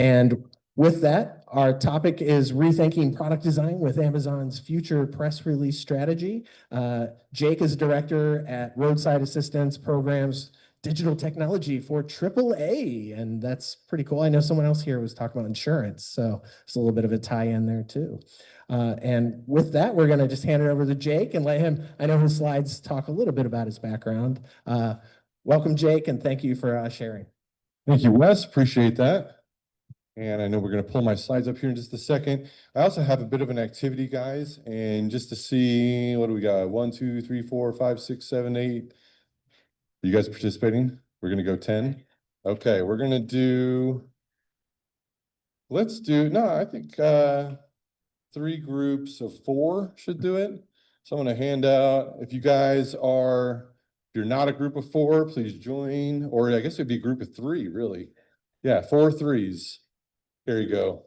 And with that, our topic is rethinking product design with Amazon's future press release strategy. Jake is director at Roadside Assistance Programs Digital Technology for AAA, and that's pretty cool. I know someone else here was talking about insurance, so there's a little bit of a tie-in there too. And with that, we're going to just hand it over to Jake and let him, I know his slides talk a little bit about his background. Welcome, Jake, and thank you for sharing. Thank you, Wes. Appreciate that. And I know we're going to pull my slides up here in just a second. I also have a bit of an activity, guys, and just to see, what do we got? 1, 2, 3, 4, 5, 6, 7, 8. Are you guys participating? We're going to go 10. Okay, we're going to do, I think 3 groups of 4 should do it. So I'm going to hand out, if you're not a group of 4, please join, or I guess it'd be a group of 3, really. Yeah, 4 threes. Here you go.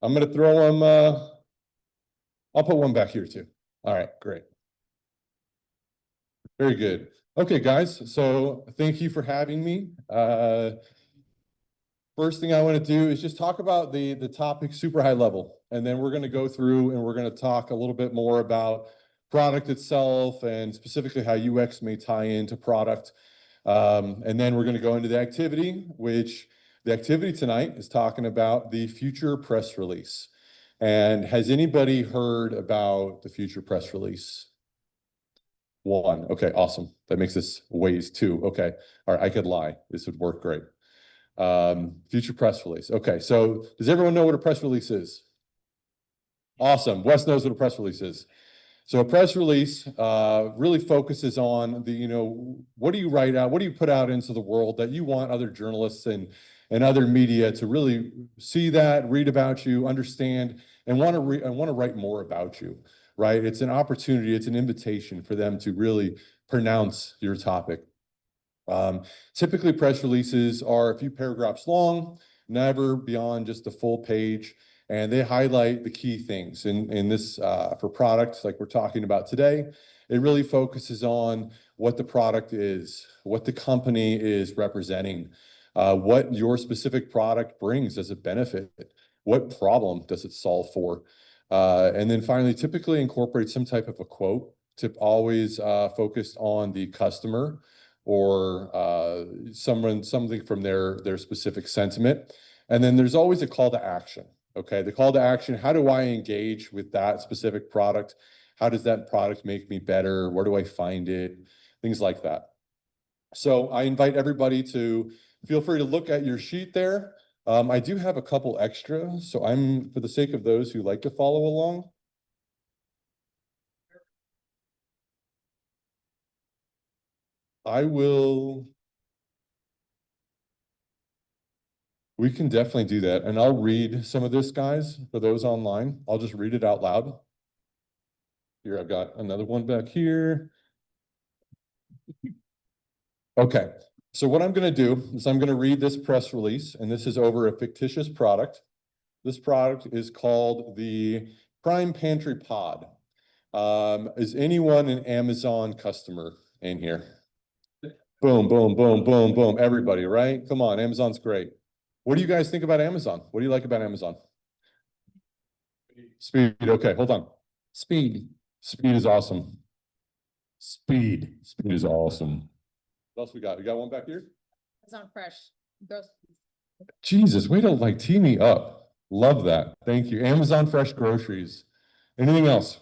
I'm going to throw them, I'll put one back here too. All right, great. Very good. Okay, guys, so thank you for having me. First thing I want to do is just talk about the topic super high level, and then we're going to go through and we're going to talk a little bit more about product itself and specifically how UX may tie into product. And then we're going to go into the activity, which the activity tonight is talking about the future press release. And has anybody heard about the future press release? 1. Okay, awesome. That makes this ways 2. Okay, all right, I could lie. This would work great. Future press release. Okay, so does everyone know what a press release is? Awesome. Wes knows what a press release is. So a press release really focuses on what do you write out, what do you put out into the world that you want other journalists and other media to really see that, read about you, understand, and want to write more about you, right? It's an opportunity, it's an invitation for them to really pronounce your topic. Typically, press releases are a few paragraphs long, never beyond just a full page, and they highlight the key things. In this, for products like we're talking about today, it really focuses on what the product is, what the company is representing, what your specific product brings as a benefit, what problem does it solve for, and then finally, typically incorporate some type of a quote, always focused on the customer or something from their specific sentiment. And then there's always a call to action. Okay, the call to action, how do I engage with that specific product? How does that product make me better? Where do I find it? Things like that. So I invite everybody to feel free to look at your sheet there. I do have a couple extra, so for the sake of those who like to follow along. We can definitely do that. And I'll read some of this, guys, for those online. I'll just read it out loud. Here, I've got another one back here. Okay, so what I'm going to do is I'm going to read this press release, and this is over a fictitious product. This product is called the Prime Pantry Pod. Is anyone an Amazon customer in here? Boom, boom, boom, boom, boom. Everybody, right? Come on, Amazon's great. What do you guys think about Amazon? What do you like about Amazon? Speed. Okay, hold on. Speed. Speed is awesome. Speed. Speed is awesome. What else we got? We got one back here? Amazon Fresh. Jesus, way to tee me up. Love that. Thank you. Amazon Fresh groceries. Anything else?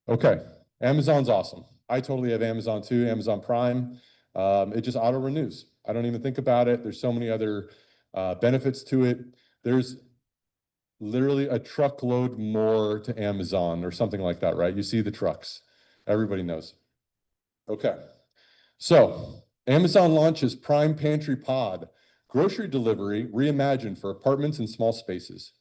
Okay. Amazon's awesome. I totally have Amazon too, Amazon Prime. It just auto renews. I don't even think about it. There's so many other benefits to it. There's literally a truckload more to Amazon or something like that, right? You see the trucks. Everybody knows. Okay. So Amazon launches Prime Pantry Pod, grocery delivery reimagined for apartments and small spaces.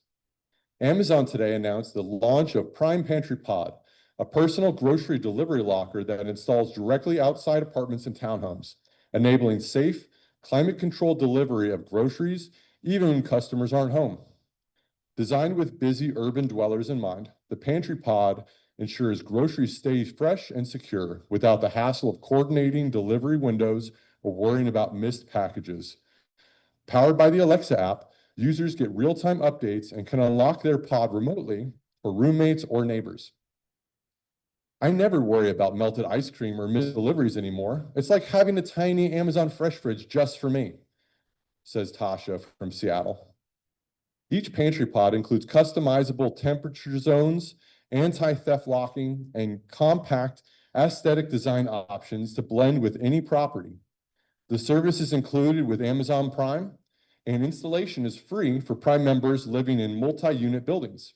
Amazon today announced the launch of Prime Pantry Pod, a personal grocery delivery locker that installs directly outside apartments and townhomes, enabling safe, climate-controlled delivery of groceries even when customers aren't home. Designed with busy urban dwellers in mind, the Pantry Pod ensures groceries stay fresh and secure without the hassle of coordinating delivery windows or worrying about missed packages. Powered by the Alexa app, users get real-time updates and can unlock their pod remotely for roommates or neighbors. I never worry about melted ice cream or missed deliveries anymore. It's like having a tiny Amazon Fresh fridge just for me, says Tasha from Seattle. Each pantry pod includes customizable temperature zones, anti-theft locking, and compact aesthetic design options to blend with any property. The service is included with Amazon Prime, and installation is free for Prime members living in multi-unit buildings.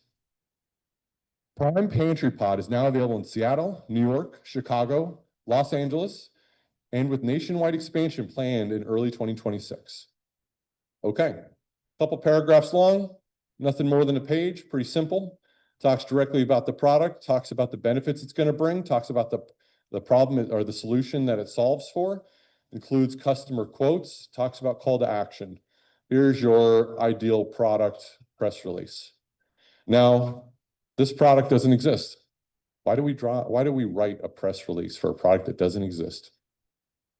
Prime Pantry Pod is now available in Seattle, New York, Chicago, Los Angeles, and with nationwide expansion planned in early 2026. Okay, couple paragraphs long, nothing more than a page, pretty simple. Talks directly about the product, talks about the benefits it's going to bring, talks about the problem or the solution that it solves for, includes customer quotes, talks about call to action. Here's your ideal product press release. Now, this product doesn't exist. Why do we write a press release for a product that doesn't exist?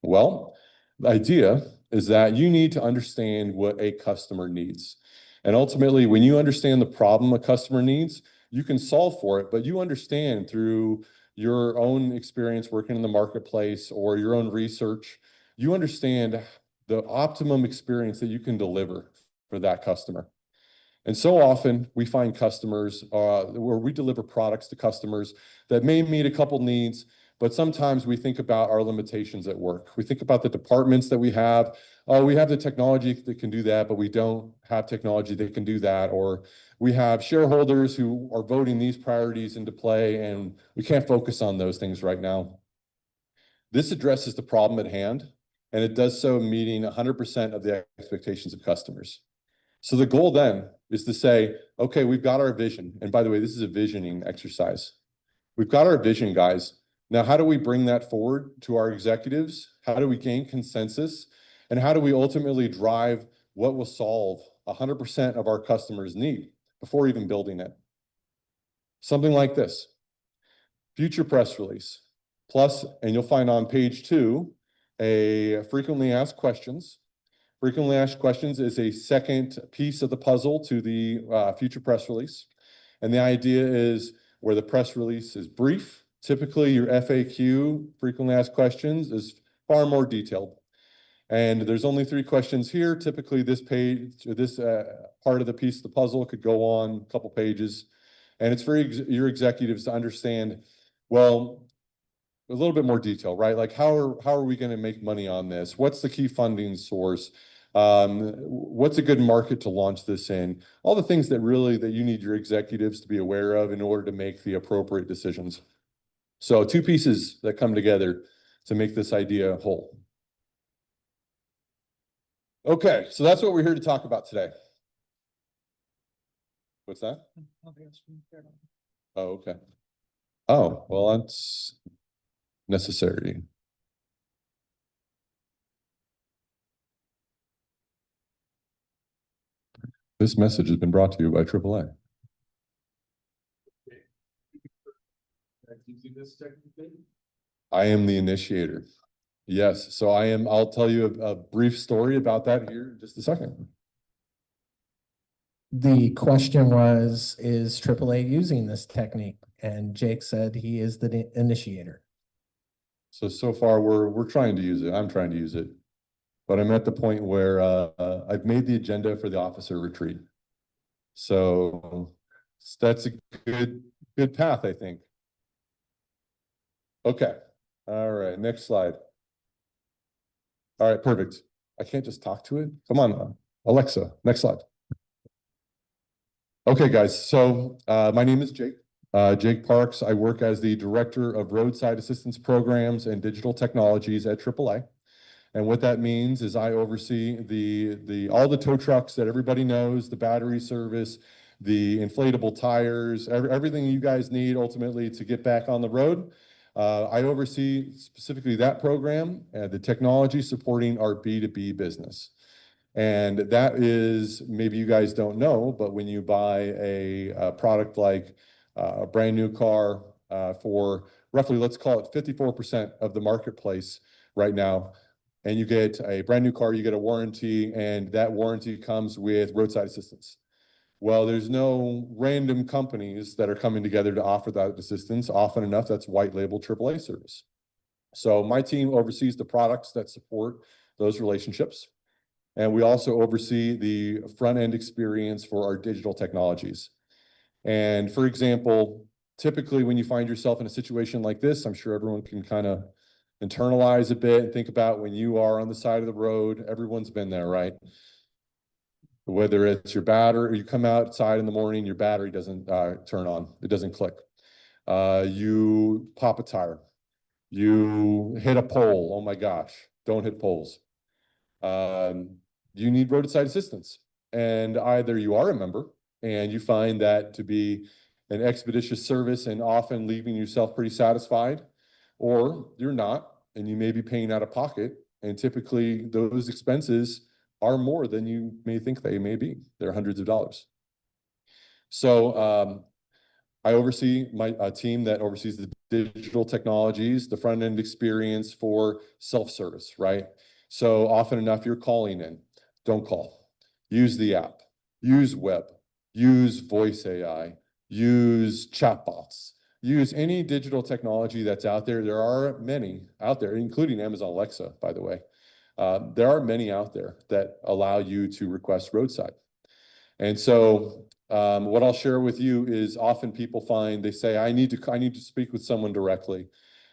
Well, the idea is that you need to understand what a customer needs. And ultimately, when you understand the problem a customer needs, you can solve for it, but you understand through your own experience working in the marketplace or your own research, you understand the optimum experience that you can deliver for that customer. And so often we find customers where we deliver products to customers that may meet a couple needs, but sometimes we think about our limitations at work. We think about the departments that we have. Oh, we have the technology that can do that, but we don't have technology that can do that. Or we have shareholders who are voting these priorities into play, and we can't focus on those things right now. This addresses the problem at hand, and it does so meeting 100% of the expectations of customers. So the goal then is to say, okay, we've got our vision. And by the way, this is a visioning exercise. We've got our vision, guys. Now, how do we bring that forward to our executives? How do we gain consensus? And how do we ultimately drive what will solve 100% of our customers' need before even building it? Something like this. Future press release. Plus, and you'll find on page 2, a frequently asked questions. Frequently asked questions is a second piece of the puzzle to the future press release. And the idea is where the press release is brief. Typically, your FAQ, frequently asked questions, is far more detailed. And there's only 3 questions here. Typically, this page, or this part of the piece of the puzzle could go on a couple pages. And it's for your executives to understand, well, a little bit more detail, right? Like how are we going to make money on this? What's the key funding source? What's a good market to launch this in? All the things that you need your executives to be aware of in order to make the appropriate decisions. So 2 pieces that come together to make this idea whole. Okay, so that's what we're here to talk about today. What's that? Oh, okay. Oh, well, that's necessary. This message has been brought to you by AAA. I am the initiator. Yes, so I'll tell you a brief story about that here in just a second. The question was, is AAA using this technique? And Jake said he is the initiator. So far we're trying to use it. I'm trying to use it. But I'm at the point where I've made the agenda for the officer retreat. So that's a good path, I think. Okay. All right, next slide. All right, perfect. I can't just talk to it. Come on, Alexa, next slide. Okay, guys, so my name is Jake. Jake Parks. I work as the Director of Roadside Assistance Programs and Digital Technologies at AAA. And what that means is I oversee all the tow trucks that everybody knows, the battery service, the inflatable tires, everything you guys need ultimately to get back on the road. I oversee specifically that program and the technology supporting our B2B business. And that is, maybe you guys don't know, but when you buy a product like a brand new car for roughly, let's call it 54% of the marketplace right now, and you get a brand new car, you get a warranty, and that warranty comes with roadside assistance. Well, there's no random companies that are coming together to offer that assistance. Often enough, that's white label AAA service. So my team oversees the products that support those relationships. And we also oversee the front end experience for our digital technologies. And for example, typically when you find yourself in a situation like this, I'm sure everyone can kind of internalize a bit and think about when you are on the side of the road. Everyone's been there, right? Whether it's your battery, or you come outside in the morning, your battery doesn't turn on, it doesn't click. You pop a tire, you hit a pole. Oh my gosh, don't hit poles. You need roadside assistance. And either you are a member and you find that to be an expeditious service and often leaving yourself pretty satisfied, or you're not, and you may be paying out of pocket. And typically those expenses are more than you may think they may be. They're hundreds of dollars. So I oversee a team that oversees the digital technologies, the front end experience for self-service, right? So often enough, you're calling in. Don't call. Use the app. Use web. Use voice AI. Use chatbots. Use any digital technology that's out there. There are many out there, including Amazon Alexa, by the way. There are many out there that allow you to request roadside. And so what I'll share with you is often people find, they say, I need to speak with someone directly.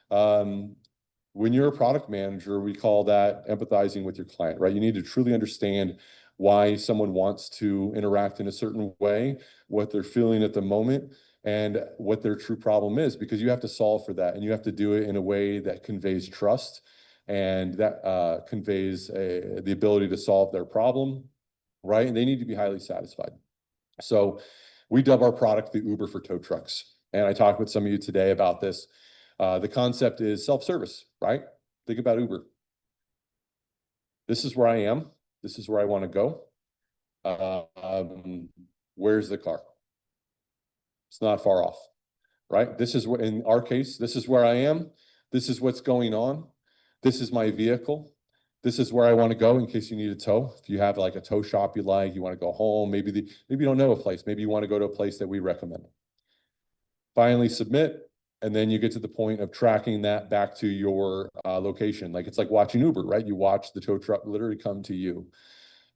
When you're a product manager, we call that empathizing with your client, right? You need to truly understand why someone wants to interact in a certain way, what they're feeling at the moment, and what their true problem is, because you have to solve for that, and you have to do it in a way that conveys trust and that conveys the ability to solve their problem, right? And they need to be highly satisfied. So we dub our product the Uber for tow trucks. And I talked with some of you today about this. The concept is self-service, right? Think about Uber. This is where I am. This is where I want to go. Where's the car? It's not far off, right? This is what, in our case, this is where I am. This is what's going on. This is my vehicle. This is where I want to go in case you need a tow. If you have like a tow shop you like, you want to go home, maybe you don't know a place. Maybe you want to go to a place that we recommend. Finally submit, and then you get to the point of tracking that back to your location. Like it's like watching Uber, right? You watch the tow truck literally come to you.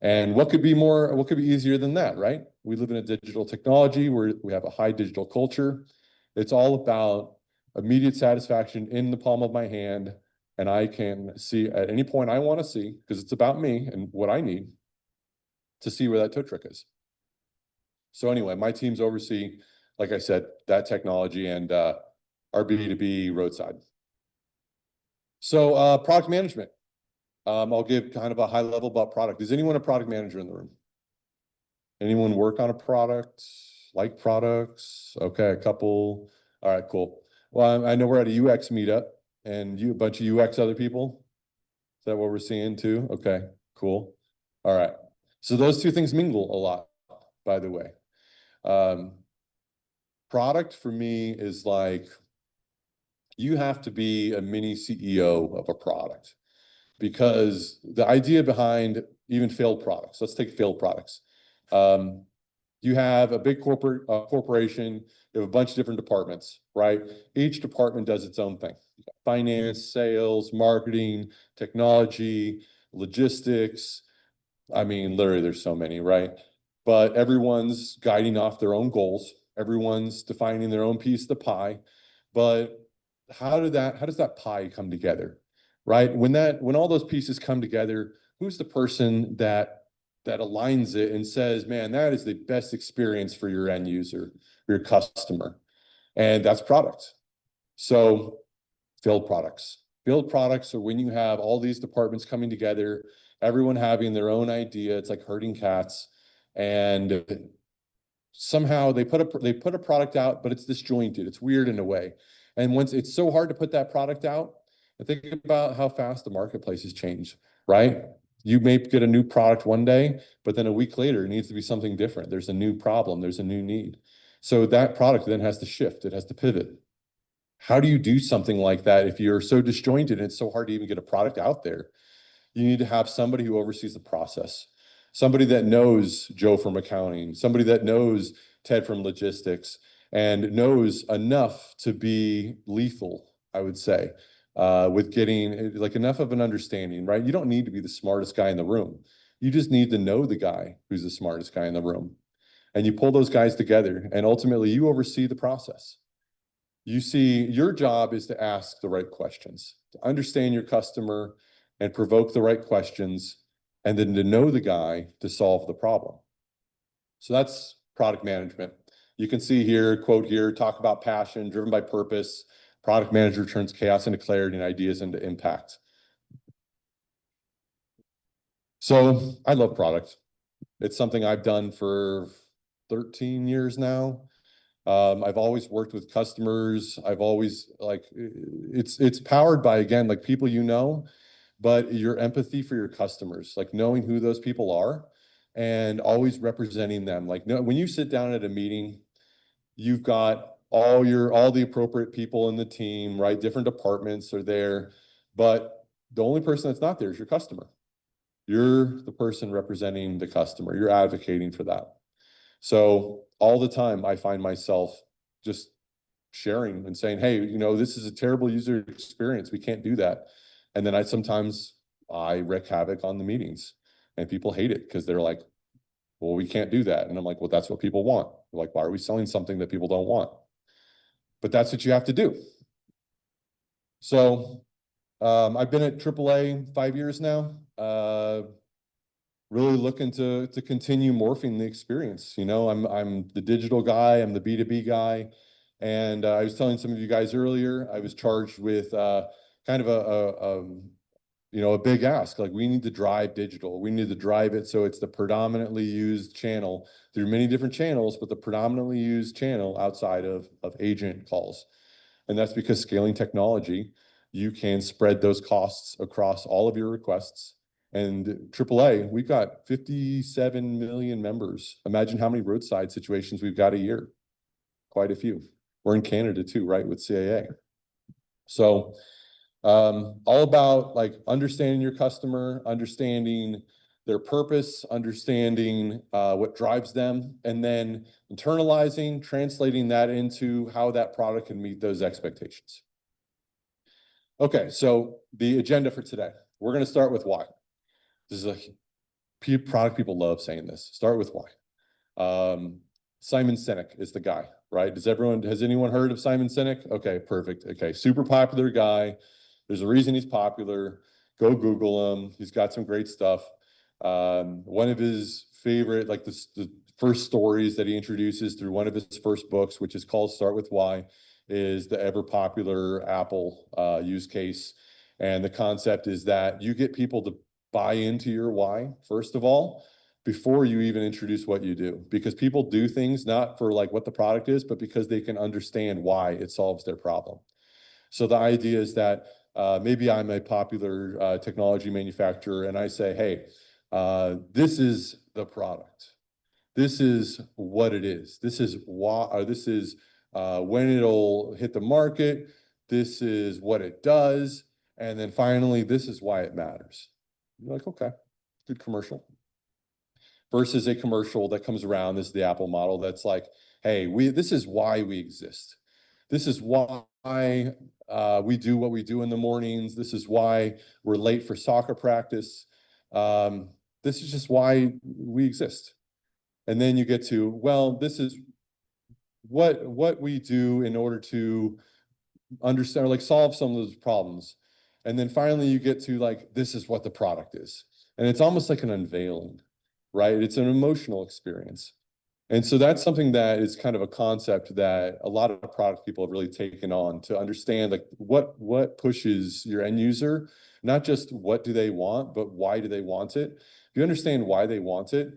And what could be easier than that, right? We live in a digital technology where we have a high digital culture. It's all about immediate satisfaction in the palm of my hand. And I can see at any point I want to see, because it's about me and what I need to see where that tow truck is. So anyway, my teams oversee, like I said, that technology and our B2B roadside. So product management. I'll give kind of a high level about product. Is anyone a product manager in the room? Anyone work on a product, like products? Okay, a couple. All right, cool. Well, I know we're at a UX meetup and a bunch of UX other people. Is that what we're seeing too? Okay, cool. All right. So those two things mingle a lot, by the way. Product for me is like, you have to be a mini CEO of a product, because the idea behind even failed products, let's take failed products. You have a big corporation, you have a bunch of different departments, right? Each department does its own thing. Finance, sales, marketing, technology, logistics. I mean, literally there's so many, right? But everyone's guiding off their own goals. Everyone's defining their own piece of the pie. But how does that pie come together, right? When all those pieces come together, who's the person that aligns it and says, man, that is the best experience for your end user, your customer? And that's product. So failed products. Failed products are when you have all these departments coming together, everyone having their own idea. It's like herding cats. And somehow they put a product out, but it's disjointed. It's weird in a way. And once it's so hard to put that product out, and think about how fast the marketplace has changed, right? You may get a new product one day, but then a week later, it needs to be something different. There's a new problem. There's a new need. So that product then has to shift. It has to pivot. How do you do something like that if you're so disjointed and it's so hard to even get a product out there? You need to have somebody who oversees the process, somebody that knows Joe from accounting, somebody that knows Ted from logistics, and knows enough to be lethal, I would say, with getting like enough of an understanding, right? You don't need to be the smartest guy in the room. You just need to know the guy who's the smartest guy in the room. And you pull those guys together, and ultimately you oversee the process. You see, your job is to ask the right questions, to understand your customer and provoke the right questions, and then to know the guy to solve the problem. So that's product management. You can see here, quote here, talk about passion, driven by purpose. Product manager turns chaos into clarity and ideas into impact. So I love product. It's something I've done for 13 years now. I've always worked with customers. I've always like, it's powered by, again, like people you know, but your empathy for your customers, like knowing who those people are and always representing them. Like when you sit down at a meeting, you've got all the appropriate people in the team, right? Different departments are there, but the only person that's not there is your customer. You're the person representing the customer. You're advocating for that. So all the time I find myself just sharing and saying, hey, this is a terrible user experience. We can't do that. And then I wreak havoc on the meetings, and people hate it because they're like, well, we can't do that. And I'm like, well, that's what people want. They're like, why are we selling something that people don't want? But that's what you have to do. So I've been at AAA 5 years now. Really looking to continue morphing the experience. I'm the digital guy, I'm the B2B guy. And I was telling some of you guys earlier, I was charged with kind of a big ask. Like, we need to drive digital. We need to drive it so it's the predominantly used channel through many different channels, but the predominantly used channel outside of agent calls. And that's because scaling technology, you can spread those costs across all of your requests. And AAA, we've got 57 million members. Imagine how many roadside situations we've got a year. Quite a few. We're in Canada too, right, with CAA. So all about like understanding your customer, understanding their purpose, understanding what drives them, and then internalizing, translating that into how that product can meet those expectations. Okay, so the agenda for today. We're going to start with why. This is a product people love saying this. Start with why. Simon Sinek is the guy, right? Has anyone heard of Simon Sinek? Okay, perfect. Okay, super popular guy. There's a reason he's popular. Go Google him. He's got some great stuff. One of his favorite, like the first stories that he introduces through one of his first books, which is called Start With Why, is the ever popular Apple use case. And the concept is that you get people to buy into your why, first of all, before you even introduce what you do. Because people do things not for like what the product is, but because they can understand why it solves their problem. So the idea is that maybe I'm a popular technology manufacturer and I say, hey, this is the product. This is what it is. This is why, or this is when it'll hit the market. This is what it does. And then finally, this is why it matters. You're like, okay, good commercial. Versus a commercial that comes around, this is the Apple model that's like, hey, this is why we exist. This is why we do what we do in the mornings. This is why we're late for soccer practice. This is just why we exist. And then you get to, well, this is what we do in order to understand or like solve some of those problems. And then finally you get to like, this is what the product is. And it's almost like an unveiling, right? It's an emotional experience. And so that's something that is kind of a concept that a lot of product people have really taken on to understand like what pushes your end user, not just what do they want, but why do they want it? If you understand why they want it,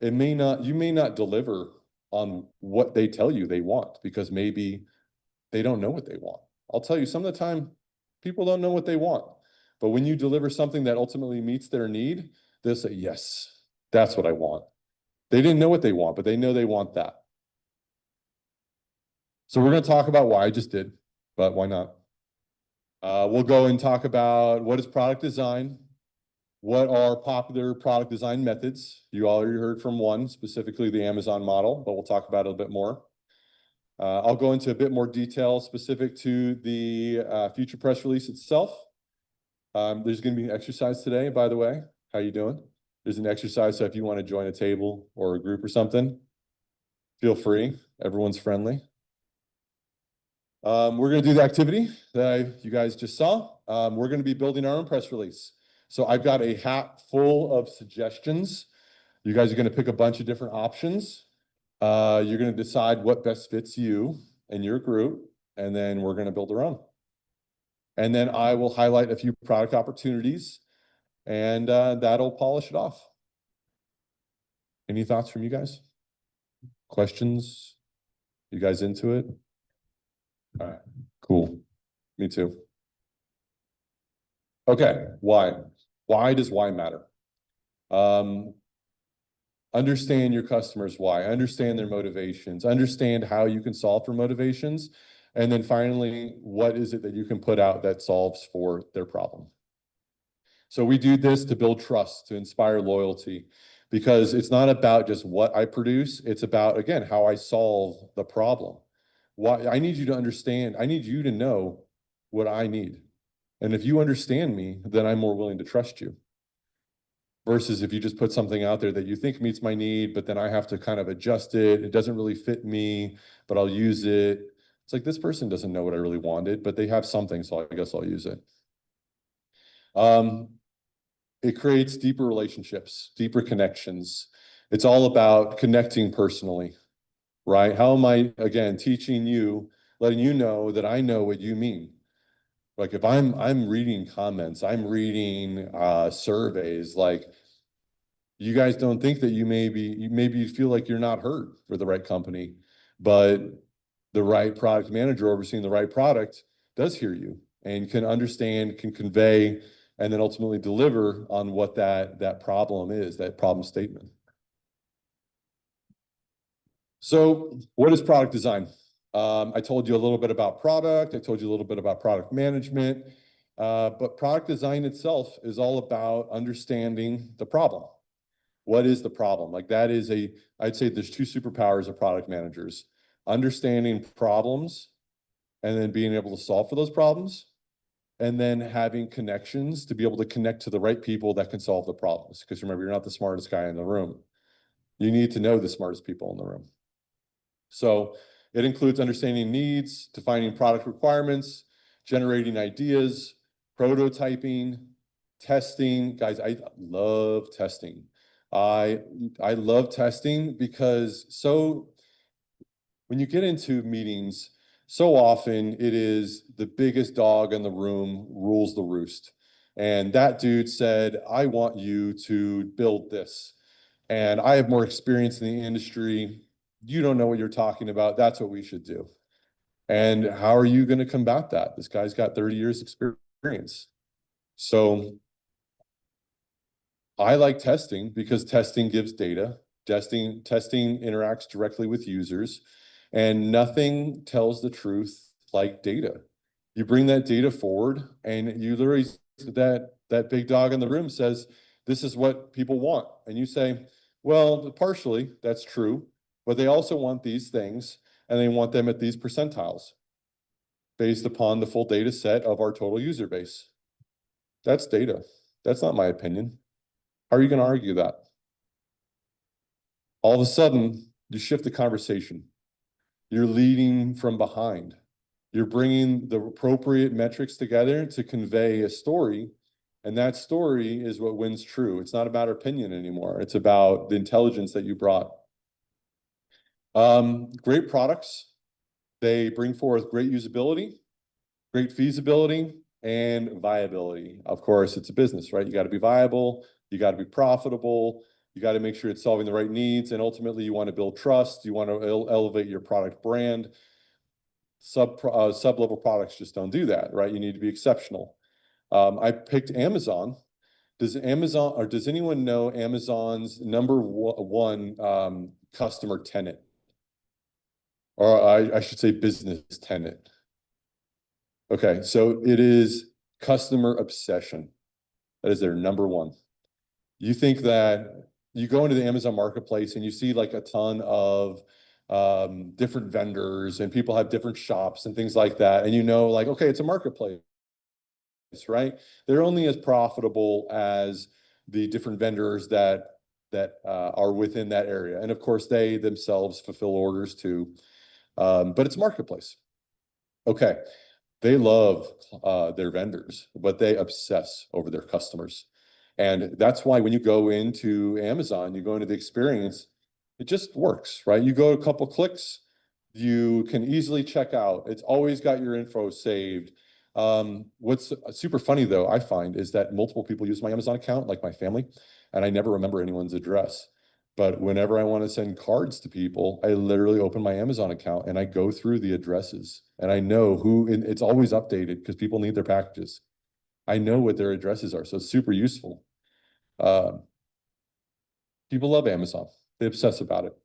you may not deliver on what they tell you they want because maybe they don't know what they want. I'll tell you, some of the time, people don't know what they want. But when you deliver something that ultimately meets their need, they'll say, yes, that's what I want. They didn't know what they want, but they know they want that. So we're going to talk about why. I just did, but why not? We'll go and talk about what is product design. What are popular product design methods? You already heard from one, specifically the Amazon model, but we'll talk about it a bit more. I'll go into a bit more detail specific to the future press release itself. There's going to be an exercise today, by the way. How you doing? There's an exercise, so if you want to join a table or a group or something, feel free. Everyone's friendly. We're going to do the activity that you guys just saw. We're going to be building our own press release. So I've got a hat full of suggestions. You guys are going to pick a bunch of different options. You're going to decide what best fits you and your group, and then we're going to build our own. And then I will highlight a few product opportunities, and that'll polish it off. Any thoughts from you guys? Questions? You guys into it? All right, cool. Me too. Okay, why? Why does why matter? Understand your customers' why, understand their motivations, understand how you can solve for motivations, and then finally, what is it that you can put out that solves for their problem? So we do this to build trust, to inspire loyalty, because it's not about just what I produce, it's about, again, how I solve the problem. Why I need you to understand, I need you to know what I need. And if you understand me, then I'm more willing to trust you. Versus if you just put something out there that you think meets my need, but then I have to kind of adjust it. It doesn't really fit me, but I'll use it. It's like, this person doesn't know what I really wanted, but they have something, so I guess I'll use it. It creates deeper relationships, deeper connections. It's all about connecting personally, right? How am I, again, teaching you, letting you know that I know what you mean? Like if I'm reading comments, I'm reading surveys, like you guys don't think that maybe you feel like you're not heard for the right company, but the right product manager overseeing the right product does hear you and can understand, can convey, and then ultimately deliver on what that problem is, that problem statement. So what is product design? I told you a little bit about product. I told you a little bit about product management. But product design itself is all about understanding the problem. What is the problem? Like that is I'd say there's two superpowers of product managers: understanding problems and then being able to solve for those problems, and then having connections to be able to connect to the right people that can solve the problems. Because remember, you're not the smartest guy in the room. You need to know the smartest people in the room. So it includes understanding needs, defining product requirements, generating ideas, prototyping, testing. Guys, I love testing. I love testing because when you get into meetings, so often it is the biggest dog in the room rules the roost. And that dude said, I want you to build this. And I have more experience in the industry. You don't know what you're talking about. That's what we should do. And how are you going to combat that? This guy's got 30 years experience. So I like testing because testing gives data. Testing interacts directly with users, and nothing tells the truth like data. You bring that data forward and you literally, that big dog in the room says, this is what people want. And you say, well, partially that's true, but they also want these things and they want them at these percentiles based upon the full data set of our total user base. That's data. That's not my opinion. How are you going to argue that? All of a sudden, you shift the conversation. You're leading from behind. You're bringing the appropriate metrics together to convey a story, and that story is what wins true. It's not about opinion anymore. It's about the intelligence that you brought. Great products. They bring forth great usability, great feasibility, and viability. Of course, it's a business, right? You got to be viable. You got to be profitable. You got to make sure it's solving the right needs. And ultimately, you want to build trust. You want to elevate your product brand. Sub-level products just don't do that, right? You need to be exceptional. I picked Amazon. Does anyone know Amazon's number one customer tenet? Or I should say business tenet. Okay, so it is customer obsession. That is their number one. You think that you go into the Amazon marketplace and you see like a ton of different vendors and people have different shops and things like that. And you know, like, okay, it's a marketplace, right? They're only as profitable as the different vendors that are within that area. And of course, they themselves fulfill orders too. But it's marketplace. Okay. They love their vendors, but they obsess over their customers. And that's why when you go into Amazon, you go into the experience, it just works, right? You go a couple clicks, you can easily check out. It's always got your info saved. What's super funny though, I find, is that multiple people use my Amazon account, like my family, and I never remember anyone's address. But whenever I want to send cards to people, I literally open my Amazon account and I go through the addresses and I know who, and it's always updated because people need their packages. I know what their addresses are, so it's super useful. Um, People love Amazon. They obsess about it.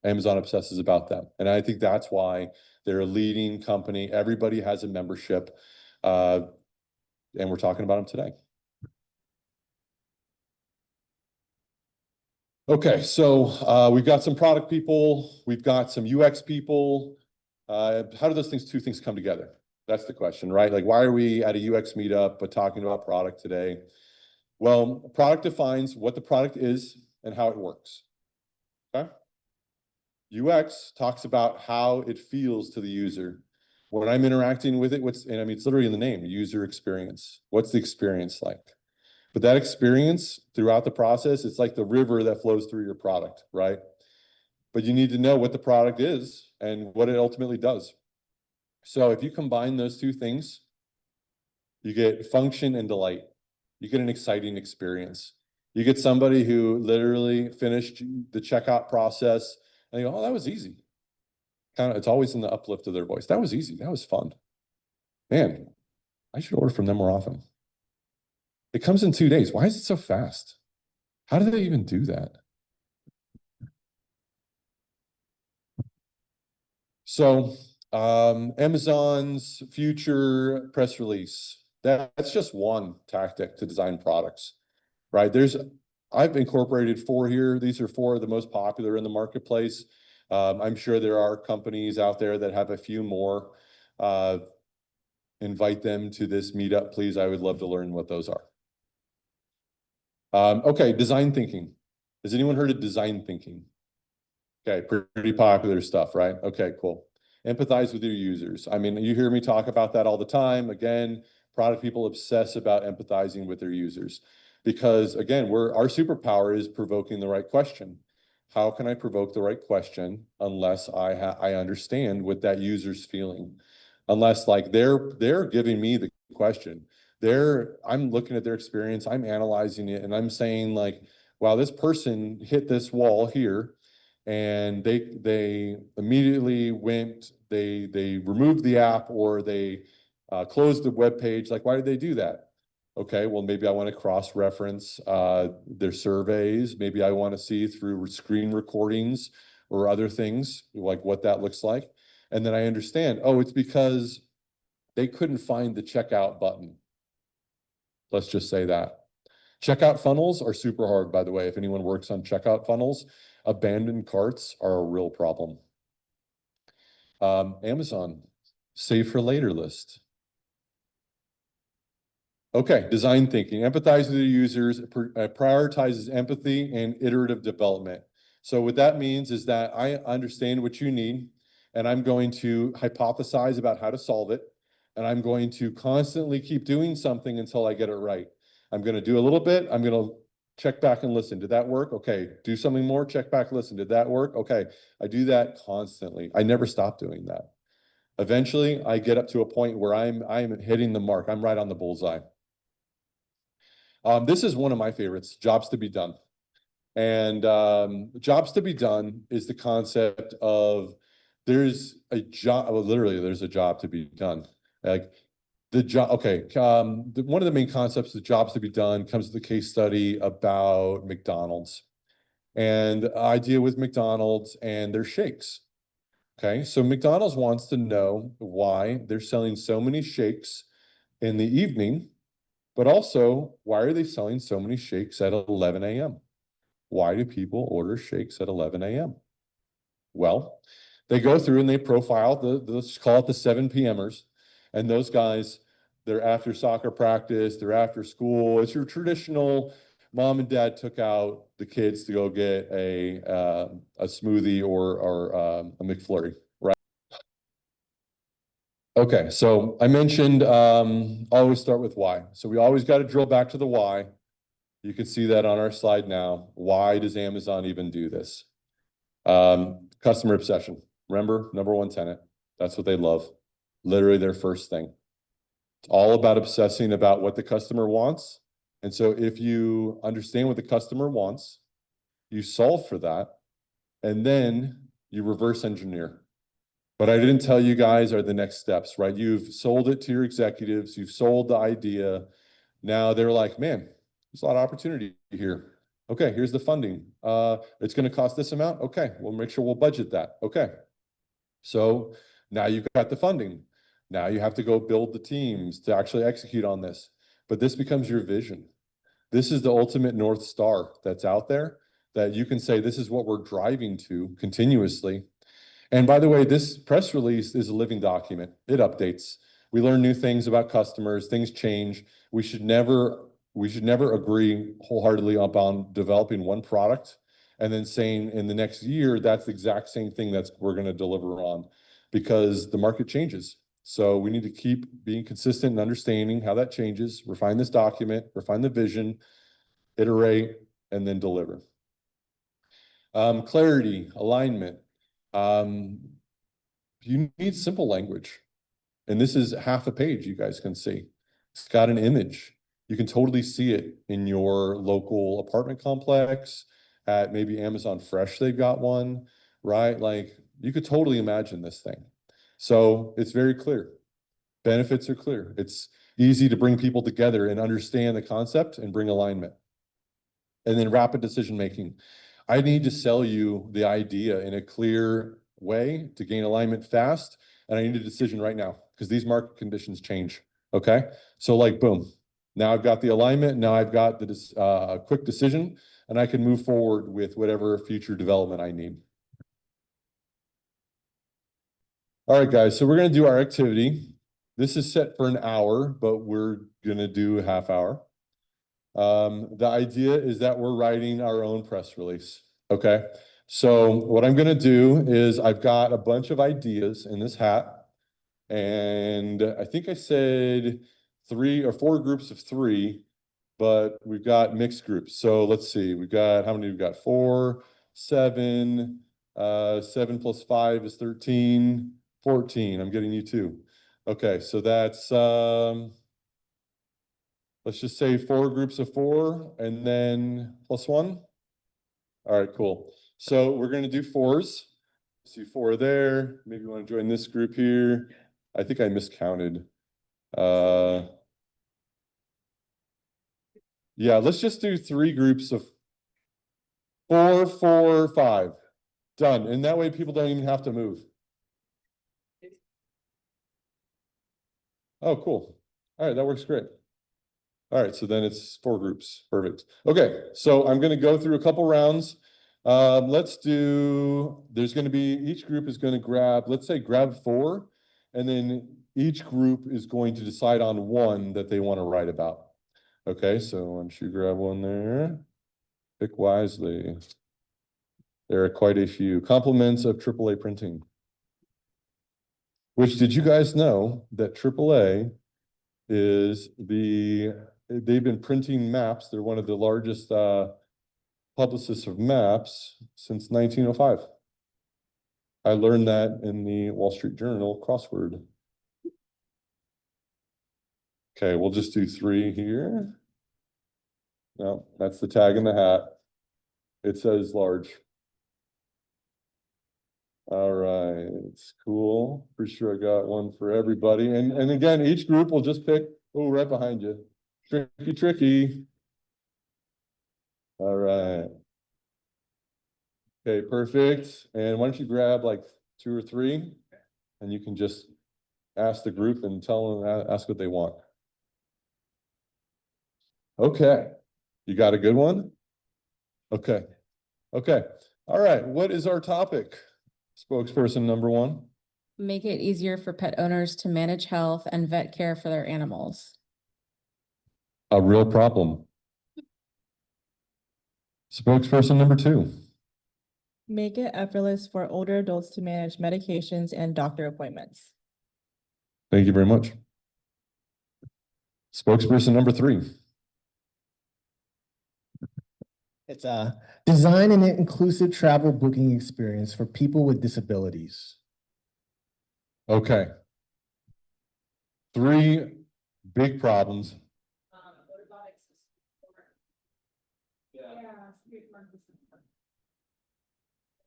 Amazon obsesses about them. And I think that's why they're a leading company. Everybody has a membership. And we're talking about them today. Okay, so we've got some product people, we've got some UX people. How do those two things come together? That's the question, right? Like, why are we at a UX meetup but talking about product today? Well, product defines what the product is and how it works. Okay. UX talks about how it feels to the user. When I'm interacting with it, and I mean, it's literally in the name, user experience. What's the experience like? But that experience throughout the process, it's like the river that flows through your product, right? But you need to know what the product is and what it ultimately does. So if you combine those two things, you get function and delight. You get an exciting experience. You get somebody who literally finished the checkout process and they go, oh, that was easy. Kind of, it's always in the uplift of their voice. That was easy. That was fun. Man, I should order from them more often. It comes in 2 days. Why is it so fast? How do they even do that? So Amazon's future press release, that's just one tactic to design products, right? I've incorporated 4 here. These are 4 of the most popular in the marketplace. I'm sure there are companies out there that have a few more. Invite them to this meetup, please. I would love to learn what those are. Okay, design thinking. Has anyone heard of design thinking? Okay, pretty popular stuff, right? Okay, cool. Empathize with your users. I mean, you hear me talk about that all the time. Again, product people obsess about empathizing with their users because, again, our superpower is provoking the right question. How can I provoke the right question unless I understand what that user's feeling? Unless like they're giving me the question. I'm looking at their experience, I'm analyzing it, and I'm saying like, wow, this person hit this wall here and they immediately they removed the app or they closed the web page. Like, why did they do that? Okay, well, maybe I want to cross-reference their surveys. Maybe I want to see through screen recordings or other things, like what that looks like. And then I understand, oh, it's because they couldn't find the checkout button. Let's just say that. Checkout funnels are super hard, by the way. If anyone works on checkout funnels, abandoned carts are a real problem. Amazon, save for later list. Okay, design thinking, empathize with your users, prioritizes empathy and iterative development. So what that means is that I understand what you need, and I'm going to hypothesize about how to solve it, and I'm going to constantly keep doing something until I get it right. I'm going to do a little bit, I'm going to check back and listen. Did that work? Okay, do something more, check back, listen. Did that work? Okay, I do that constantly. I never stop doing that. Eventually, I get up to a point where I'm hitting the mark. I'm right on the bullseye. This is one of my favorites, jobs to be done. And jobs to be done is the concept of there's a job, well, literally there's a job to be done. Like the job, okay. One of the main concepts of jobs to be done comes to the case study about McDonald's and the idea with McDonald's and their shakes. Okay, so McDonald's wants to know why they're selling so many shakes in the evening But also, why are they selling so many shakes at 11 a.m.? Why do people order shakes at 11 a.m.? Well, they go through and they profile let's call it the 7 p.m.ers. And those guys, they're after soccer practice, they're after school. It's your traditional mom and dad took out the kids to go get a smoothie or a McFlurry, right? Okay, so I mentioned always start with why. So we always got to drill back to the why. You can see that on our slide now. Why does Amazon even do this? Customer obsession. Remember, number one tenet. That's what they love. Literally their first thing. It's all about obsessing about what the customer wants. And so if you understand what the customer wants, you solve for that, and then you reverse engineer. But I didn't tell you guys are the next steps, right? You've sold it to your executives, you've sold the idea. Now they're like, man, there's a lot of opportunity here. Okay, here's the funding. It's going to cost this amount. Okay, we'll make sure we'll budget that. Okay. So now you've got the funding. Now you have to go build the teams to actually execute on this. But this becomes your vision. This is the ultimate North Star that's out there that you can say, this is what we're driving to continuously. And by the way, this press release is a living document. It updates. We learn new things about customers, things change. We should never agree wholeheartedly upon developing one product and then saying in the next year, that's the exact same thing we're going to deliver on, because the market changes. So we need to keep being consistent and understanding how that changes, refine this document, refine the vision, iterate, and then deliver. Clarity, alignment. You need simple language. And this is half a page, you guys can see. It's got an image. You can totally see it in your local apartment complex, at maybe Amazon Fresh, they've got one, right? Like you could totally imagine this thing. So it's very clear. Benefits are clear. It's easy to bring people together and understand the concept and bring alignment. And then rapid decision-making. I need to sell you the idea in a clear way to gain alignment fast. And I need a decision right now because these market conditions change. Okay. So like, boom, now I've got the alignment. Now I've got the quick decision and I can move forward with whatever future development I need. All right, guys. So we're going to do our activity. This is set for an hour, but we're going to do a half hour. The idea is that we're writing our own press release. Okay. So what I'm going to do is I've got a bunch of ideas in this hat. And I think I said 3 or 4 groups of 3, but we've got mixed groups. So let's see, we've got, how many we've got? 4, 7, 7 plus 5 is 13, 14. I'm getting you 2. Okay. So that's, let's just say 4 groups of 4 and then plus 1. All right, cool. So we're going to do 4s. See 4 there. Maybe you want to join this group here. I think I miscounted. Yeah, let's just do 3 groups of 4, 4, 5. Done. And that way people don't even have to move. Oh, cool. All right, that works great. All right, so then it's 4 groups. Perfect. Okay, so I'm going to go through a couple rounds. Let's do, there's going to be, each group is going to grab, let's say grab 4, and then each group is going to decide on 1 that they want to write about. Okay, so why don't you grab 1 there? Pick wisely. There are quite a few. Compliments of AAA printing. Which, did you guys know that AAA is they've been printing maps. They're one of the largest publicists of maps since 1905. I learned that in the Wall Street Journal crossword. Okay, we'll just do 3 here. No, that's the tag in the hat. It says large. All right, it's cool. Pretty sure I got 1 for everybody. And again, each group will just pick, oh, right behind you. Tricky, tricky. All right. Okay, perfect. And why don't you grab like 2 or 3 and you can just ask the group and tell them, ask what they want. Okay, you got a good one? Okay, okay. All right, what is our topic? Spokesperson number one. Make it easier for pet owners to manage health and vet care for their animals. A real problem. Spokesperson number two. Make it effortless for older adults to manage medications and doctor appointments. Thank you very much. Spokesperson number three. It's design an inclusive travel booking experience for people with disabilities. Okay. Three big problems.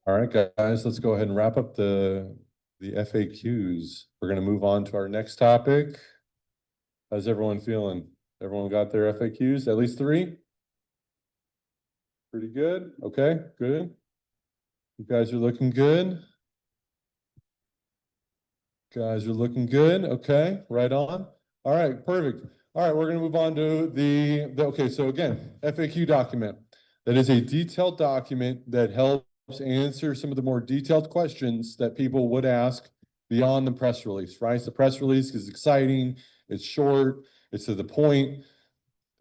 All right, guys, let's go ahead and wrap up the FAQs. We're going to move on to our next topic. How's everyone feeling? Everyone got their FAQs? At least three? Pretty good. Okay, good. You guys are looking good. Guys are looking good. Okay, right on. All right, perfect. All right, we're going to move on to okay, so again, FAQ document. That is a detailed document that helps answer some of the more detailed questions that people would ask beyond the press release, right? So the press release is exciting, it's short, it's to the point.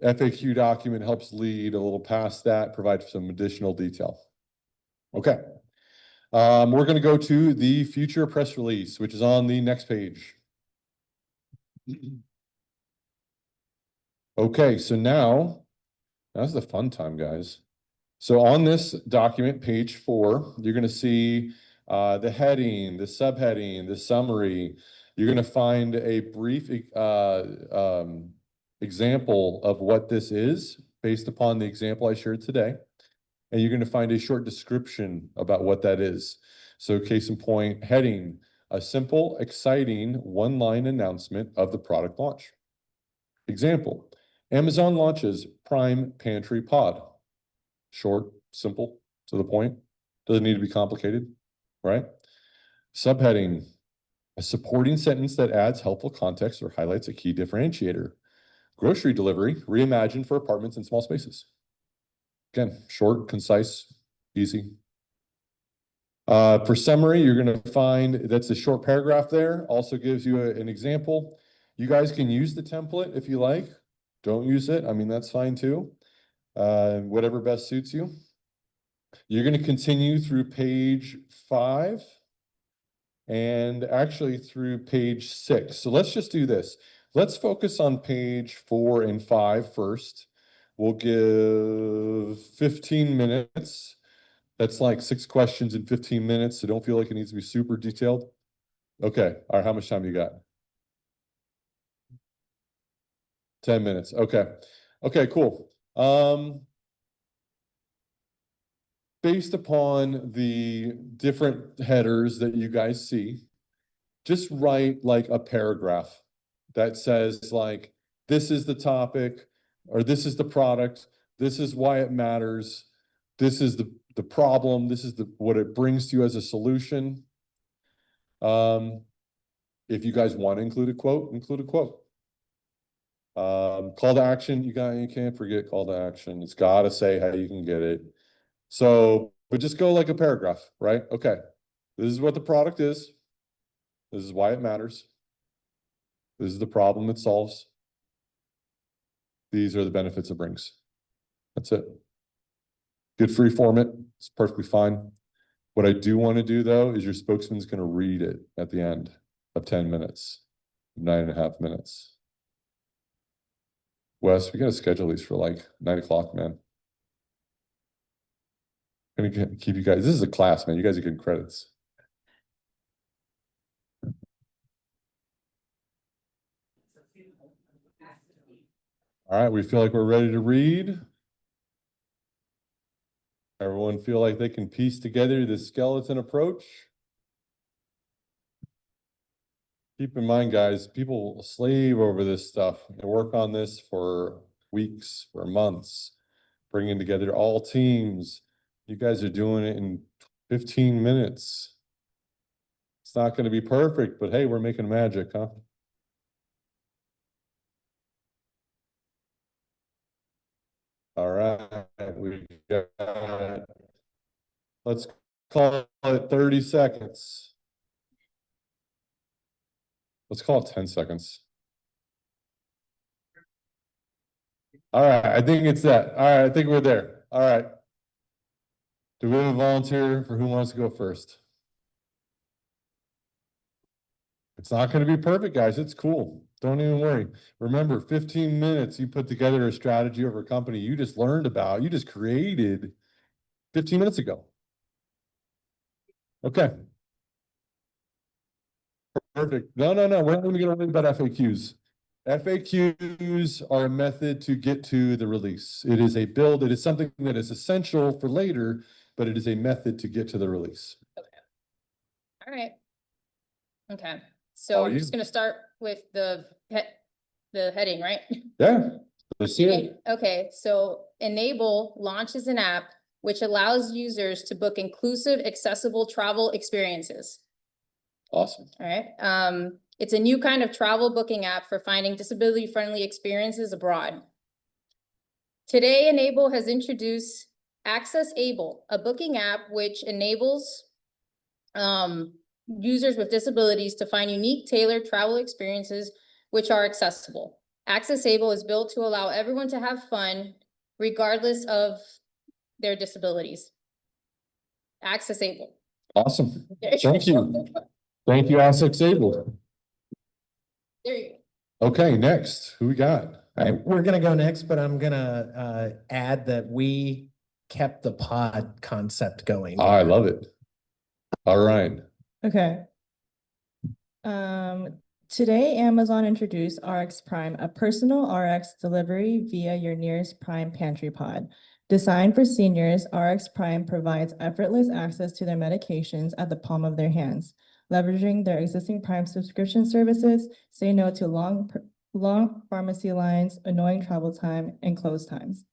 FAQ document helps lead a little past that, provide some additional detail. Okay. We're going to go to the future press release, which is on the next page. Okay, so now's the fun time, guys. So on this document, page 4, you're going to see the heading, the subheading, the summary. You're going to find a brief example of what this is based upon the example I shared today. And you're going to find a short description about what that is. So case in point, heading, a simple, exciting one-line announcement of the product launch. Example, Amazon launches Prime Pantry Pod. Short, simple, to the point. Doesn't need to be complicated, right? Subheading, a supporting sentence that adds helpful context or highlights a key differentiator. Grocery delivery, reimagined for apartments and small spaces. Again, short, concise, easy. For summary, you're going to find that's a short paragraph there. Also gives you an example. You guys can use the template if you like. Don't use it. I mean, that's fine too. Whatever best suits you. You're going to continue through page 5 and actually through page 6. So let's just do this. Let's focus on page 4 and 5 first. We'll give 15 minutes. That's like 6 questions in 15 minutes, so don't feel like it needs to be super detailed. Okay, all right, how much time you got? 10 minutes, okay. Okay, cool. Based upon the different headers that you guys see, just write like a paragraph that says like, this is the topic, or this is the product, this is why it matters, this is the problem, this is what it brings to you as a solution. If you guys want to include a quote, include a quote. Call to action, you can't forget call to action. It's got to say how you can get it. So, but just go like a paragraph, right? Okay, this is what the product is. This is why it matters. This is the problem it solves. These are the benefits it brings. That's it. Good free format. It's perfectly fine. What I do want to do though is your spokesman's going to read it at the end of 10 minutes, 9.5 minutes. Wes, we got to schedule these for like 9 o'clock, man. I'm gonna keep you guys. This is a class, man. You guys are getting credits. All right, we feel like we're ready to read. Everyone feel like they can piece together the skeleton approach? Keep in mind, guys, people slave over this stuff and work on this for weeks, for months, bringing together all teams. You guys are doing it in 15 minutes. It's not going to be perfect, but hey, we're making magic, huh? got, let's call it 30 seconds. Let's call it 10 seconds. All right, I think it's that. All right, I think we're there. All right. Do we have a volunteer for who wants to go first? It's not going to be perfect, guys. It's cool. Don't even worry. Remember, 15 minutes, you put together a strategy over a company you just learned about, you just created 15 minutes ago. Okay. Perfect. No. We're not going to get worried about FAQs. FAQs are a method to get to the release. It is a build. It is something that is essential for later, but it is a method to get to the release. All right. Okay, so we're you? just gonna start with the heading, right? Yeah. Let's see it. Okay, so Enable launches an app which allows users to book inclusive, accessible travel experiences. Awesome. All right, it's a new kind of travel booking app for finding disability-friendly experiences abroad. Today, Enable has introduced Access Able, a booking app which enables users with disabilities to find unique, tailored travel experiences which are accessible. Access Able is built to allow everyone to have fun regardless of their disabilities. Access Able. Awesome. There Thank you. Thank you, Access Able. There you Okay, next, who we got? All right, we're gonna go next, but I'm gonna add that we kept the pod concept going. I love it. All right. Okay. Today Amazon introduced RX Prime, a personal RX delivery via your nearest Prime pantry pod. Designed for seniors, RX Prime provides effortless access to their medications at the palm of their hands. Leveraging their existing Prime subscription services, say no to long pharmacy lines, annoying travel time, and close times.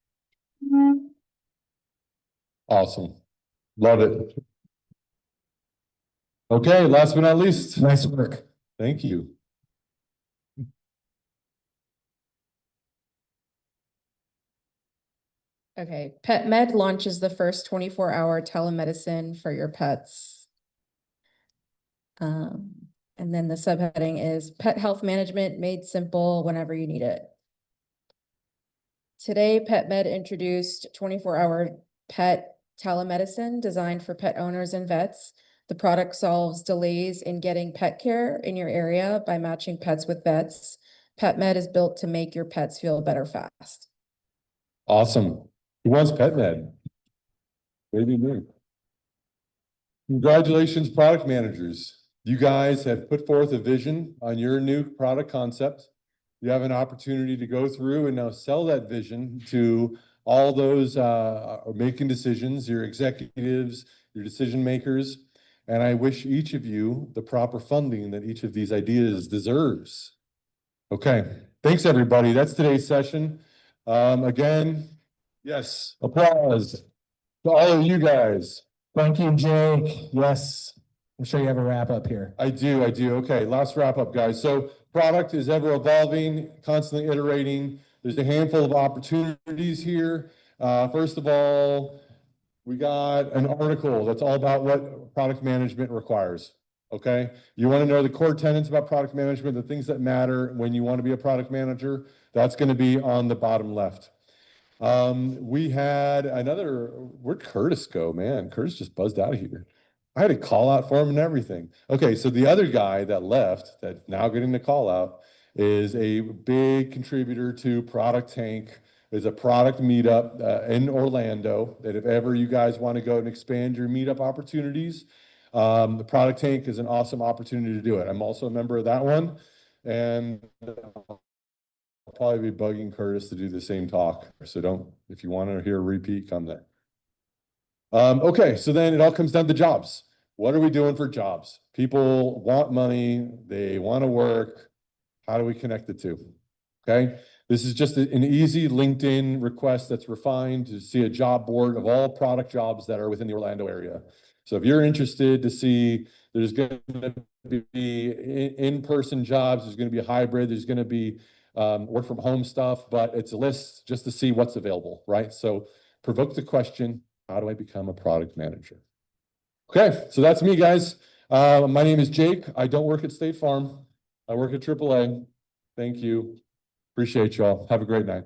Awesome. Love it. Okay, last but not least. Nice work. Thank you. Okay, PetMed launches the first 24-hour telemedicine for your pets. And then the subheading is Pet Health Management Made Simple Whenever You Need It. Today, PetMed introduced 24-hour pet telemedicine designed for pet owners and vets. The product solves delays in getting pet care in your area by matching pets with vets. PetMed is built to make your pets feel better fast. Awesome. Who wants PetMed? Maybe me. Congratulations, product managers. You guys have put forth a vision on your new product concept. You have an opportunity to go through and now sell that vision to all those making decisions, your executives, your decision makers. And I wish each of you the proper funding that each of these ideas deserves. Okay, thanks everybody. That's today's session. Again, yes, applause to all of you guys. Thank you, Jake. Yes, I'm sure you have a wrap up here. I do. Okay, last wrap up, guys. So product is ever evolving, constantly iterating. There's a handful of opportunities here. First of all, we got an article that's all about what product management requires. Okay, you want to know the core tenets about product management, the things that matter when you want to be a product manager. That's going to be on the bottom left. We had another, where'd Curtis go, man? Curtis just buzzed out of here. I had a call out for him and everything. Okay, so the other guy that left, that's now getting the call out, is a big contributor to Product Tank. There's a product meetup in Orlando that if ever you guys want to go and expand your meetup opportunities, the Product Tank is an awesome opportunity to do it. I'm also a member of that one, and I'll probably be bugging Curtis to do the same talk. So don't, if you want to hear a repeat, come there. Okay, so then it all comes down to jobs. What are we doing for jobs? People want money, they want to work. How do we connect the two? Okay, this is just an easy LinkedIn request that's refined to see a job board of all product jobs that are within the Orlando area. So if you're interested to see, there's going to be in-person jobs, there's going to be a hybrid, there's going to be work from home stuff, but it's a list just to see what's available, right? So provoke the question, how do I become a product manager? Okay, so that's me, guys. My name is Jake. I don't work at State Farm. I work at AAA. Thank you. Appreciate y'all. Have a great night.